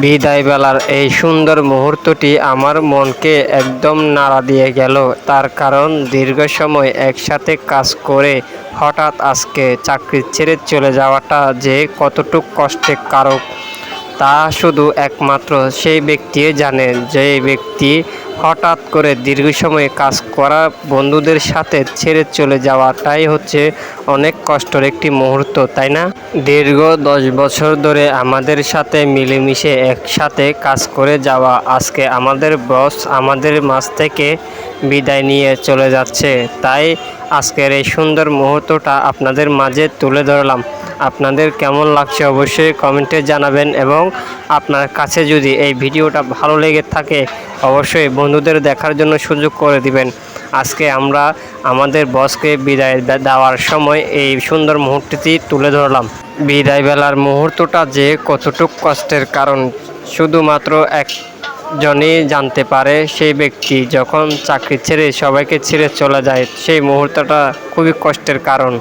বিদায় বেলার এই সুন্দর মুহূর্তটি আমার মনকে একদম নাড়া দিয়ে গেল। তার কারণ দীর্ঘ সময় একসাথে কাজ করে হঠাৎ আজকে চাকরি ছেড়ে চলে যাওয়াটা যে কতটুক কষ্টের কারক তা শুধু একমাত্র সেই ব্যক্তি জানে, যে ব্যক্তি হঠাৎ করে দীর্ঘ সময় কাজ করা বন্ধুদের সাথে ছেড়ে চলে যাওয়াটাই হচ্ছে অনেক কষ্টের একটি মুহূর্ত, তাই না? দীর্ঘ 10 বছর ধরে আমাদের সাথে মিলেমিশে একসাথে কাজ করে যাওয়া আজকে আমাদের বস আমাদের মাঝ থেকে বিদায় নিয়ে চলে যাচ্ছে। তাই আজকের এই সুন্দর মুহূর্তটা আপনাদের মাঝে তুলে ধরলাম। আপনাদের কেমন লাগছে অবশ্যই কমেন্টে জানাবেন, এবং আপনার কাছে যদি এই ভিডিওটা ভালো লেগে থাকে অবশ্যই বন্ধুদের দেখার জন্য সুযোগ করে দিবেন। আজকে আমরা আমাদের বসকে বিদায় দেওয়ার সময় এই সুন্দর মুহূর্তটি তুলে ধরলাম। বিদায় বেলার মুহূর্তটা যে কতটুক কষ্টের কারণ শুধুমাত্র একজনই জানতে পারে, সেই ব্যক্তি যখন চাকরি ছেড়ে সবাইকে ছেড়ে চলে যায় সেই মুহূর্তটা খুবই কষ্টের কারণ।